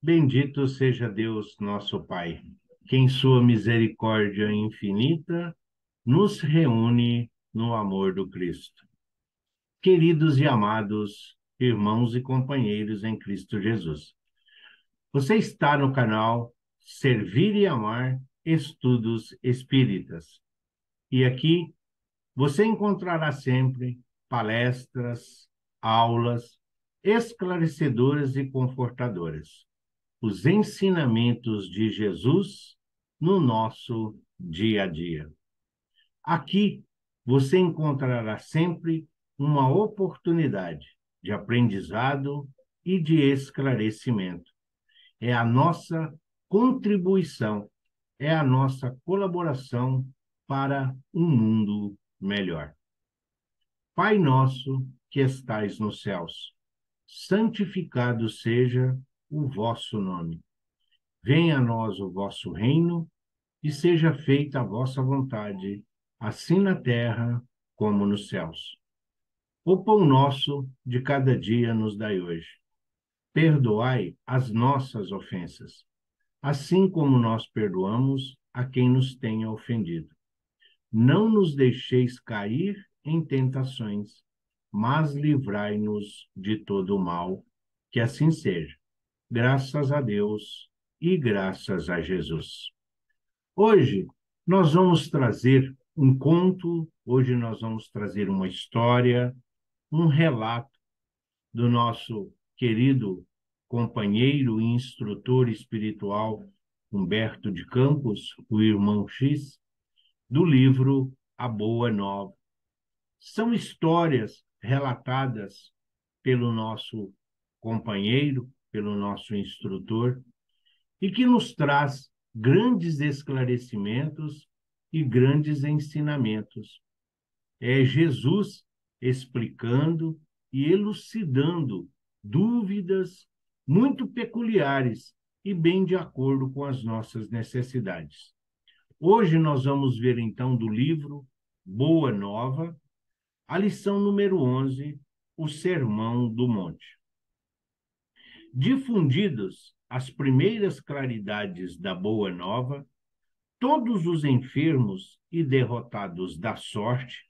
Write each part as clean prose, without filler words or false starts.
Bendito seja Deus, nosso Pai, que em sua misericórdia infinita nos reúne no amor do Cristo. Queridos e amados irmãos e companheiros em Cristo Jesus, você está no canal Servir e Amar Estudos Espíritas. E aqui você encontrará sempre palestras, aulas esclarecedoras e confortadoras, os ensinamentos de Jesus no nosso dia a dia. Aqui você encontrará sempre uma oportunidade de aprendizado e de esclarecimento. É a nossa contribuição, é a nossa colaboração para um mundo melhor. Pai nosso que estais nos céus, santificado seja o vosso nome. Venha a nós o vosso reino e seja feita a vossa vontade, assim na terra como nos céus. O pão nosso de cada dia nos dai hoje. Perdoai as nossas ofensas, assim como nós perdoamos a quem nos tenha ofendido. Não nos deixeis cair em tentações, mas livrai-nos de todo o mal, que assim seja. Graças a Deus e graças a Jesus. Hoje nós vamos trazer um conto, hoje nós vamos trazer uma história, um relato do nosso querido companheiro e instrutor espiritual Humberto de Campos, o irmão X, do livro A Boa Nova. São histórias relatadas pelo nosso companheiro, pelo nosso instrutor, e que nos traz grandes esclarecimentos e grandes ensinamentos. É Jesus explicando e elucidando dúvidas muito peculiares e bem de acordo com as nossas necessidades. Hoje nós vamos ver então do livro Boa Nova, a lição número 11, o Sermão do Monte. Difundidos as primeiras claridades da Boa Nova, todos os enfermos e derrotados da sorte,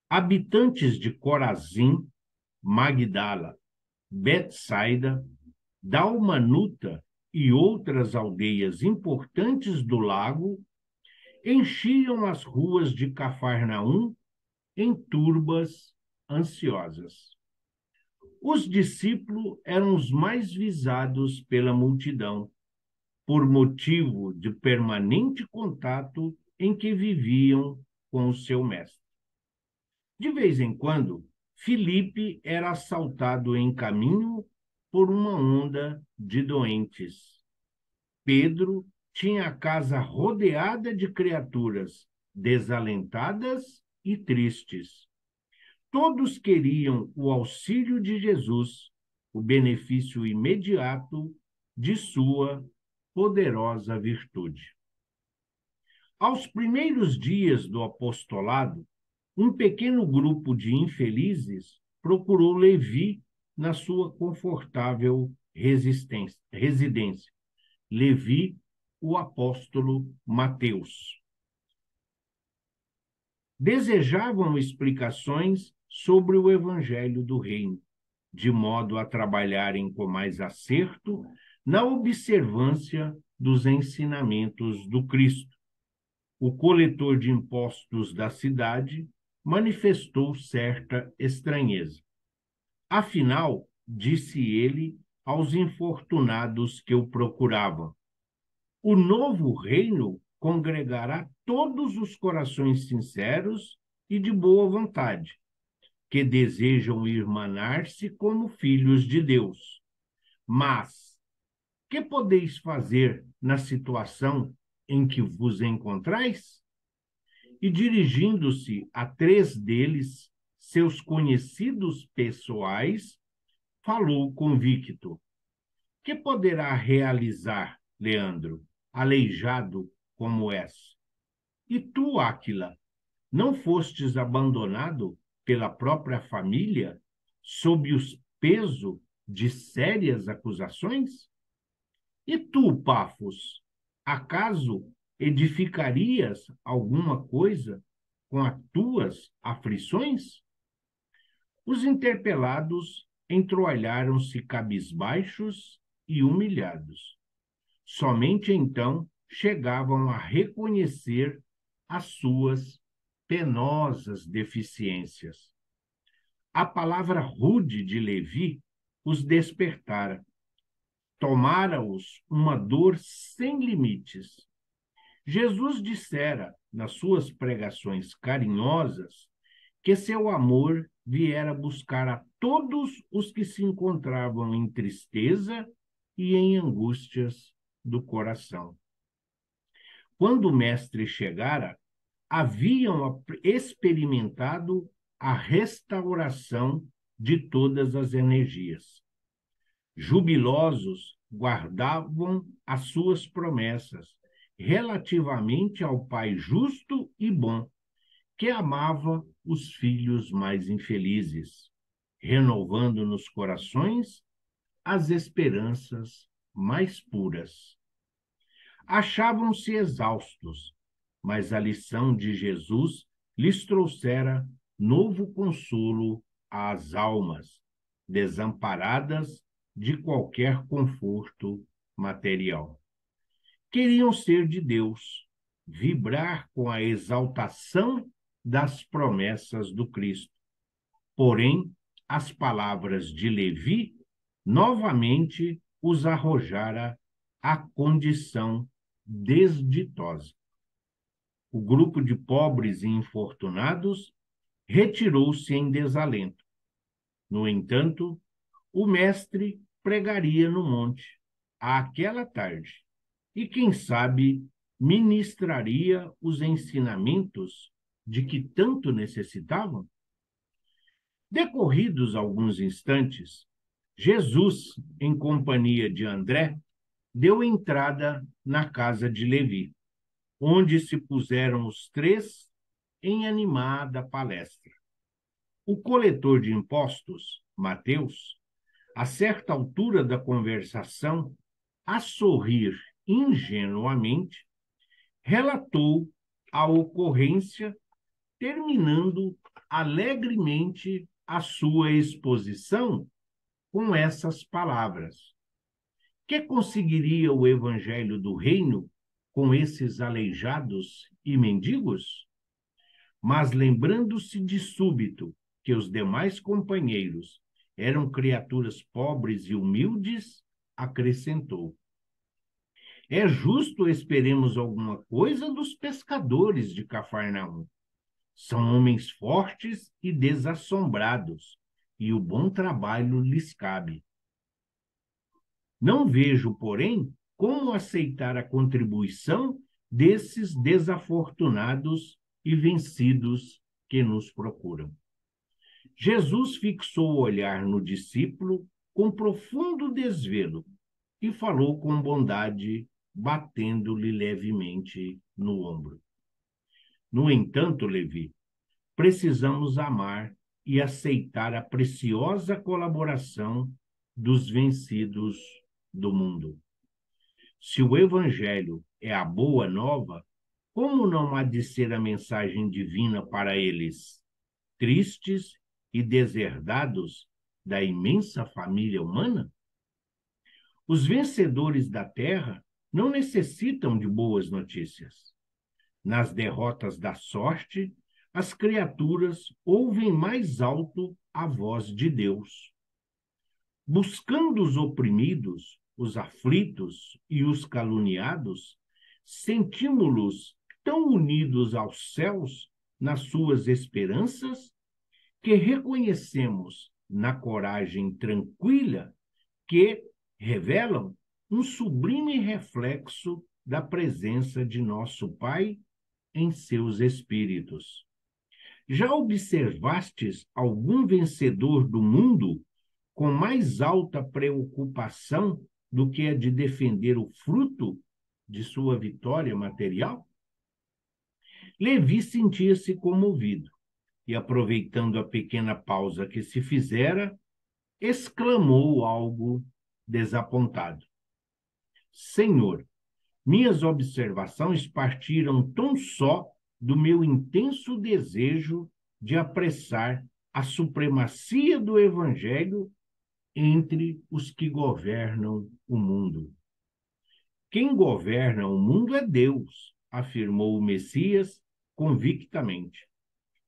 habitantes de Corazim, Magdala, Betsaida, Dalmanuta e outras aldeias importantes do lago, enchiam as ruas de Cafarnaum em turbas ansiosas. Os discípulos eram os mais visados pela multidão, por motivo de permanente contato em que viviam com o seu mestre. De vez em quando, Filipe era assaltado em caminho por uma onda de doentes. Pedro tinha a casa rodeada de criaturas desalentadas e tristes. Todos queriam o auxílio de Jesus, o benefício imediato de sua poderosa virtude. Aos primeiros dias do apostolado, um pequeno grupo de infelizes procurou Levi na sua confortável residência. Levi, o apóstolo Mateus. Desejavam explicações sobre o evangelho do reino, de modo a trabalharem com mais acerto na observância dos ensinamentos do Cristo. O coletor de impostos da cidade manifestou certa estranheza. Afinal, disse ele aos infortunados que o procuravam, o novo reino congregará todos os corações sinceros e de boa vontade, que desejam irmanar-se como filhos de Deus. Mas, que podeis fazer na situação em que vos encontrais? E dirigindo-se a 3 deles, seus conhecidos pessoais, falou convicto. Que poderá realizar, Leandro, aleijado como és? E tu, Áquila, não fostes abandonado pela própria família sob o peso de sérias acusações? E tu, Pafos, acaso edificarias alguma coisa com as tuas aflições? Os interpelados entroalharam-se cabisbaixos e humilhados. Somente então chegavam a reconhecer as suas penosas deficiências. A palavra rude de Levi os despertara. Tomara-os uma dor sem limites. Jesus dissera, nas suas pregações carinhosas, que seu amor viera buscar a todos os que se encontravam em tristeza e em angústias do coração. Quando o mestre chegara, haviam experimentado a restauração de todas as energias. Jubilosos, guardavam as suas promessas relativamente ao Pai justo e bom, que amava os filhos mais infelizes, renovando nos corações as esperanças mais puras. Achavam-se exaustos, mas a lição de Jesus lhes trouxera novo consolo às almas, desamparadas de qualquer conforto material. Queriam ser de Deus, vibrar com a exaltação das promessas do Cristo. Porém, as palavras de Levi novamente os arrojara à condição desditosa. O grupo de pobres e infortunados retirou-se em desalento. No entanto, o mestre pregaria no monte àquela tarde e, quem sabe, ministraria os ensinamentos de que tanto necessitavam. Decorridos alguns instantes, Jesus, em companhia de André, deu entrada na casa de Levi, onde se puseram os três em animada palestra. O coletor de impostos, Mateus, a certa altura da conversação, a sorrir ingenuamente, relatou a ocorrência, terminando alegremente a sua exposição com essas palavras: que conseguiria o evangelho do reino com esses aleijados e mendigos? Mas, lembrando-se de súbito que os demais companheiros eram criaturas pobres e humildes, acrescentou: é justo esperemos alguma coisa dos pescadores de Cafarnaum. São homens fortes e desassombrados, e o bom trabalho lhes cabe. Não vejo, porém, como aceitar a contribuição desses desafortunados e vencidos que nos procuram. Jesus fixou o olhar no discípulo com profundo desvelo e falou com bondade, batendo-lhe levemente no ombro. No entanto, Levi, precisamos amar e aceitar a preciosa colaboração dos vencidos do mundo. Se o Evangelho é a boa nova, como não há de ser a mensagem divina para eles, tristes e deserdados da imensa família humana? Os vencedores da terra não necessitam de boas notícias. Nas derrotas da sorte, as criaturas ouvem mais alto a voz de Deus. Buscando os oprimidos, os aflitos e os caluniados, sentimos-los tão unidos aos céus nas suas esperanças, que reconhecemos na coragem tranquila que revelam um sublime reflexo da presença de nosso Pai em seus espíritos. Já observastes algum vencedor do mundo com mais alta preocupação do que a de defender o fruto de sua vitória material? Levi sentia-se comovido e, aproveitando a pequena pausa que se fizera, exclamou algo desapontado: Senhor, minhas observações partiram tão só do meu intenso desejo de apressar a supremacia do Evangelho entre os que governam o mundo. Quem governa o mundo é Deus, afirmou o Messias convictamente,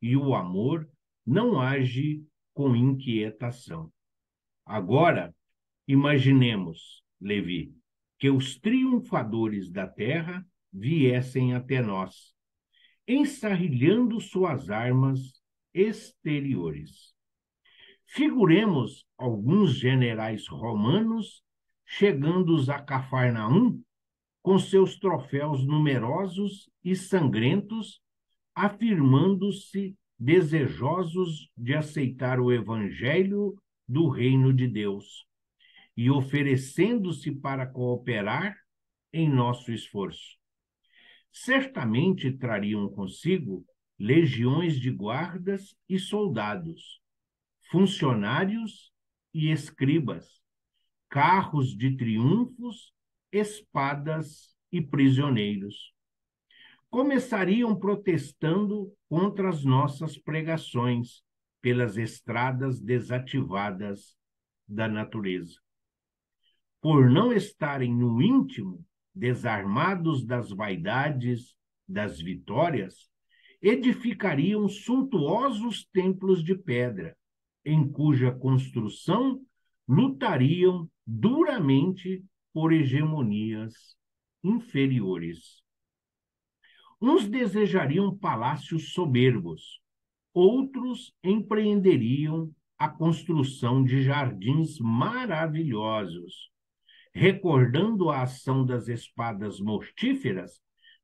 e o amor não age com inquietação. Agora, imaginemos, Levi, que os triunfadores da terra viessem até nós, ensarrilhando suas armas exteriores. Figuremos alguns generais romanos chegando a Cafarnaum com seus troféus numerosos e sangrentos, afirmando-se desejosos de aceitar o evangelho do reino de Deus e oferecendo-se para cooperar em nosso esforço. Certamente trariam consigo legiões de guardas e soldados, funcionários e escribas, carros de triunfos, espadas e prisioneiros. Começariam protestando contra as nossas pregações pelas estradas desativadas da natureza. Por não estarem no íntimo, desarmados das vaidades, das vitórias, edificariam suntuosos templos de pedra, em cuja construção lutariam duramente por hegemonias inferiores. Uns desejariam palácios soberbos, outros empreenderiam a construção de jardins maravilhosos. Recordando a ação das espadas mortíferas,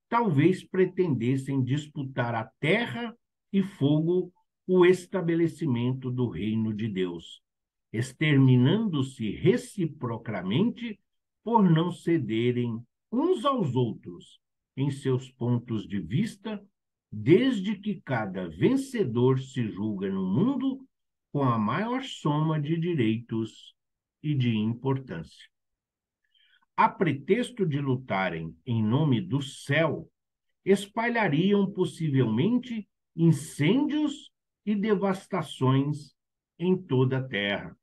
talvez pretendessem disputar a terra e fogo o estabelecimento do reino de Deus, exterminando-se reciprocamente por não cederem uns aos outros em seus pontos de vista, desde que cada vencedor se julga no mundo com a maior soma de direitos e de importância. A pretexto de lutarem em nome do céu, espalhariam possivelmente incêndios e devastações em toda a terra.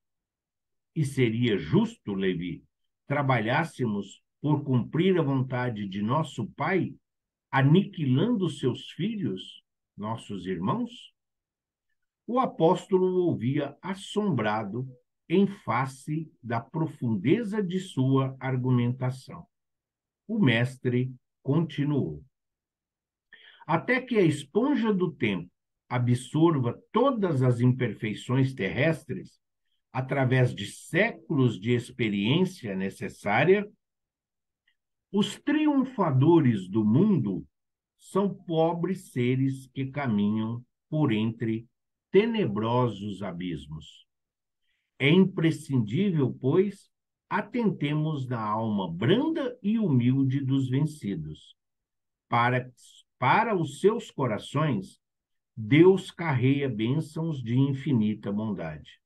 E seria justo, Levi, trabalhássemos por cumprir a vontade de nosso Pai, aniquilando seus filhos, nossos irmãos? O apóstolo ouvia assombrado em face da profundeza de sua argumentação. O mestre continuou. Até que a esponja do tempo absorva todas as imperfeições terrestres, através de séculos de experiência necessária, os triunfadores do mundo são pobres seres que caminham por entre tenebrosos abismos. É imprescindível, pois, atentemos na alma branda e humilde dos vencidos. Para os seus corações, Deus carrega bênçãos de infinita bondade.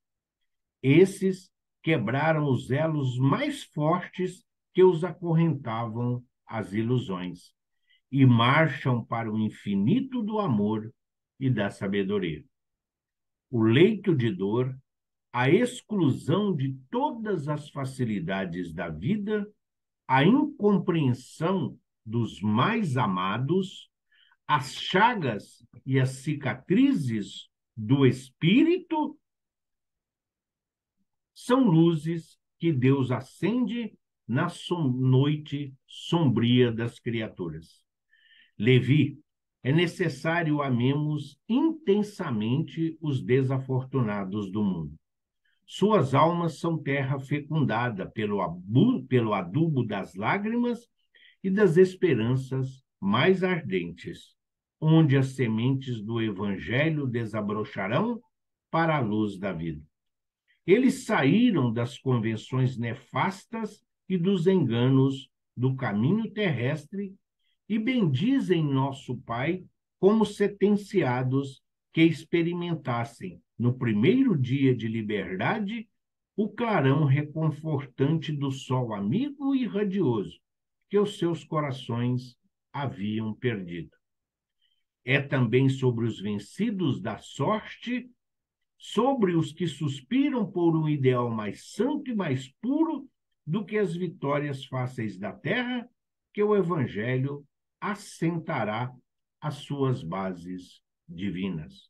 Esses quebraram os elos mais fortes que os acorrentavam às ilusões e marcham para o infinito do amor e da sabedoria. O leito de dor, a exclusão de todas as facilidades da vida, a incompreensão dos mais amados, as chagas e as cicatrizes do espírito são luzes que Deus acende na noite sombria das criaturas. Levi, é necessário amemos intensamente os desafortunados do mundo. Suas almas são terra fecundada pelo adubo das lágrimas e das esperanças mais ardentes, onde as sementes do Evangelho desabrocharão para a luz da vida. Eles saíram das convenções nefastas e dos enganos do caminho terrestre e bendizem nosso Pai como sentenciados que experimentassem, no primeiro dia de liberdade, o clarão reconfortante do sol amigo e radioso que os seus corações haviam perdido. É também sobre os vencidos da sorte, sobre os que suspiram por um ideal mais santo e mais puro do que as vitórias fáceis da terra, que o Evangelho assentará as suas bases divinas.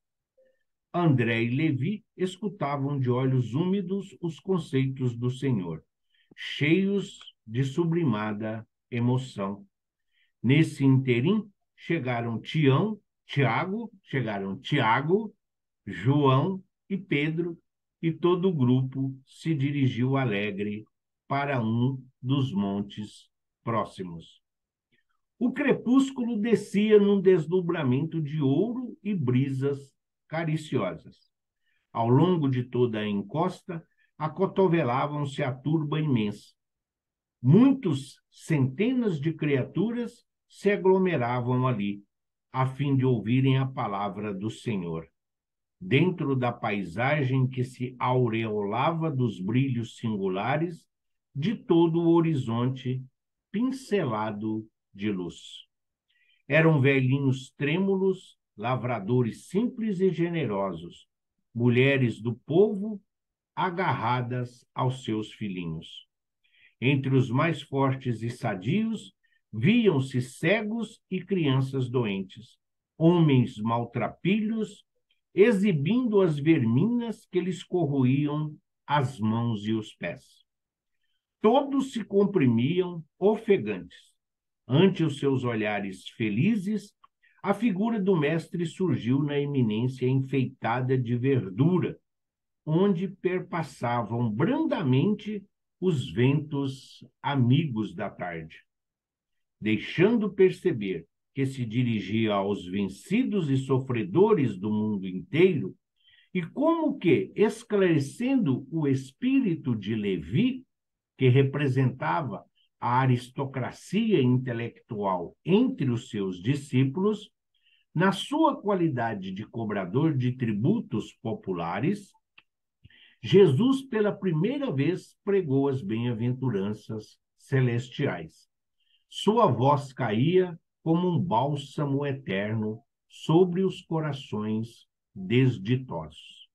André e Levi escutavam de olhos úmidos os conceitos do Senhor, cheios de sublimada emoção. Nesse interim, chegaram Tiago, João e Pedro, e todo o grupo se dirigiu alegre para um dos montes próximos. O crepúsculo descia num desdobramento de ouro e brisas cariciosas. Ao longo de toda a encosta, acotovelavam-se a turba imensa. Muitos centenas de criaturas se aglomeravam ali, a fim de ouvirem a palavra do Senhor. Dentro da paisagem que se aureolava dos brilhos singulares de todo o horizonte pincelado de luz. Eram velhinhos trêmulos, lavradores simples e generosos, mulheres do povo agarradas aos seus filhinhos. Entre os mais fortes e sadios, viam-se cegos e crianças doentes, homens maltrapilhos, exibindo as verminhas que lhes corroíam as mãos e os pés. Todos se comprimiam ofegantes. Ante os seus olhares felizes, a figura do mestre surgiu na eminência enfeitada de verdura, onde perpassavam brandamente os ventos amigos da tarde. Deixando perceber que se dirigia aos vencidos e sofredores do mundo inteiro, e como que, esclarecendo o espírito de Levi, que representava a aristocracia intelectual entre os seus discípulos, na sua qualidade de cobrador de tributos populares, Jesus, pela primeira vez, pregou as bem-aventuranças celestiais. Sua voz caía como um bálsamo eterno sobre os corações desditosos.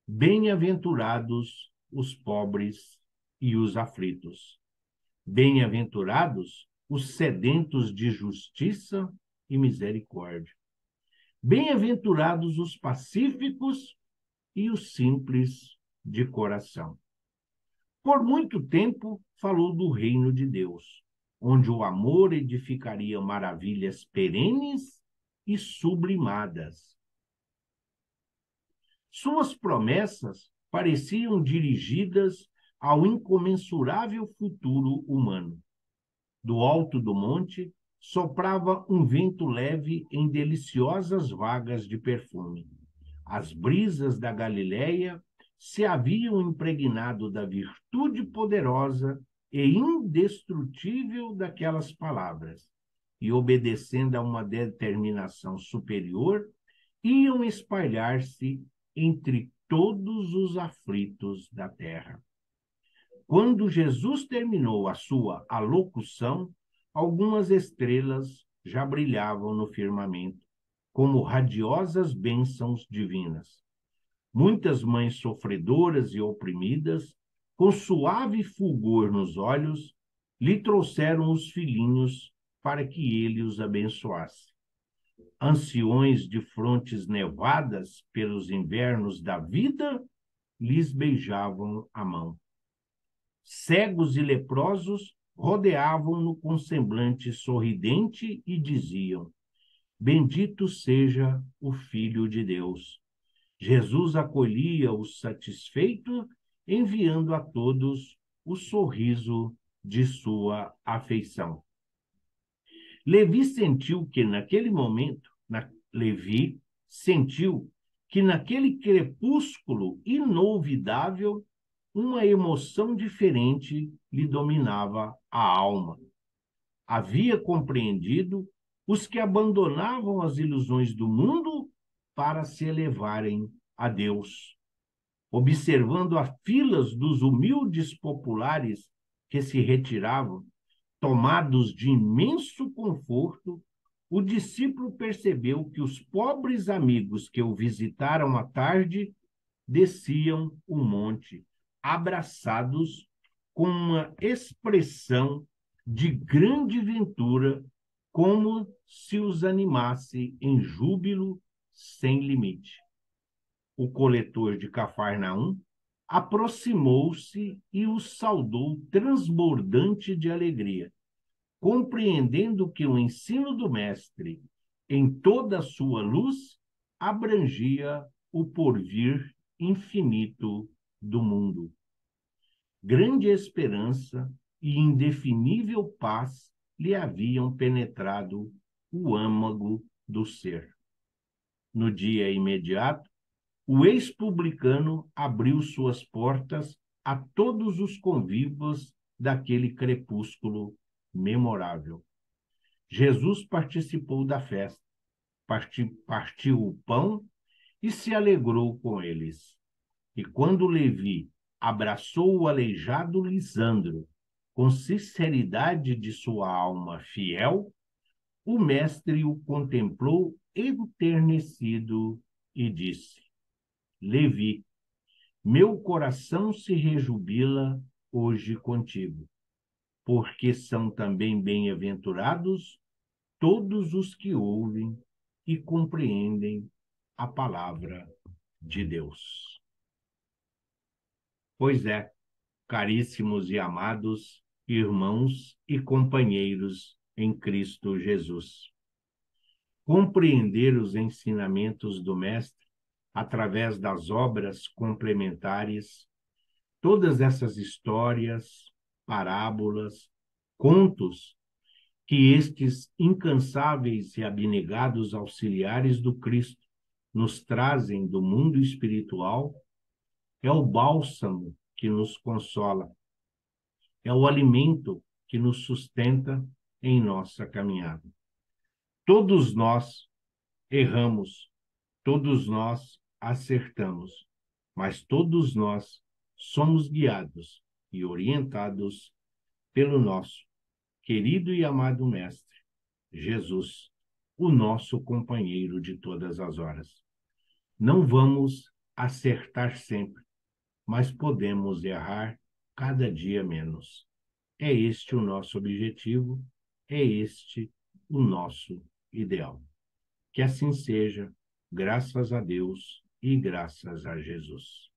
Bem-aventurados os pobres e os aflitos. Bem-aventurados os sedentos de justiça e misericórdia. Bem-aventurados os pacíficos e os simples de coração. Por muito tempo falou do reino de Deus, onde o amor edificaria maravilhas perenes e sublimadas. Suas promessas pareciam dirigidas ao incomensurável futuro humano. Do alto do monte soprava um vento leve em deliciosas vagas de perfume. As brisas da Galileia se haviam impregnado da virtude poderosa e indestrutível daquelas palavras, e, obedecendo a uma determinação superior, iam espalhar-se entre todos os aflitos da terra. Quando Jesus terminou a sua alocução, algumas estrelas já brilhavam no firmamento, como radiosas bênçãos divinas. Muitas mães sofredoras e oprimidas, com suave fulgor nos olhos, lhe trouxeram os filhinhos para que ele os abençoasse. Anciões de frontes nevadas pelos invernos da vida, lhes beijavam a mão. Cegos e leprosos rodeavam-no com semblante sorridente e diziam: Bendito seja o Filho de Deus. Jesus acolhia-os satisfeito, enviando a todos o sorriso de sua afeição. Levi sentiu que naquele crepúsculo inolvidável, uma emoção diferente lhe dominava a alma. Havia compreendido os que abandonavam as ilusões do mundo para se elevarem a Deus. observando as filas dos humildes populares que se retiravam, tomados de imenso conforto, o discípulo percebeu que os pobres amigos que o visitaram à tarde desciam o monte, abraçados com uma expressão de grande ventura, como se os animasse em júbilo sem limite. O coletor de Cafarnaum aproximou-se e os saudou transbordante de alegria, compreendendo que o ensino do mestre, em toda a sua luz, abrangia o porvir infinito do mundo. Grande esperança e indefinível paz lhe haviam penetrado o âmago do ser. No dia imediato, o ex-publicano abriu suas portas a todos os convivas daquele crepúsculo memorável. Jesus participou da festa, partiu o pão e se alegrou com eles. E quando Levi abraçou o aleijado Lisandro, com sinceridade de sua alma fiel, o mestre o contemplou enternecido e disse: Levi, meu coração se rejubila hoje contigo, porque são também bem-aventurados todos os que ouvem e compreendem a palavra de Deus. Pois é, caríssimos e amados irmãos e companheiros em Cristo Jesus, compreender os ensinamentos do Mestre através das obras complementares, todas essas histórias, parábolas, contos que estes incansáveis e abnegados auxiliares do Cristo nos trazem do mundo espiritual, é o bálsamo que nos consola, é o alimento que nos sustenta em nossa caminhada. Todos nós erramos, todos nós acertamos, mas todos nós somos guiados e orientados pelo nosso querido e amado Mestre, Jesus, o nosso companheiro de todas as horas. Não vamos acertar sempre, mas podemos errar cada dia menos. É este o nosso objetivo, é este o nosso ideal. Que assim seja, graças a Deus e graças a Jesus.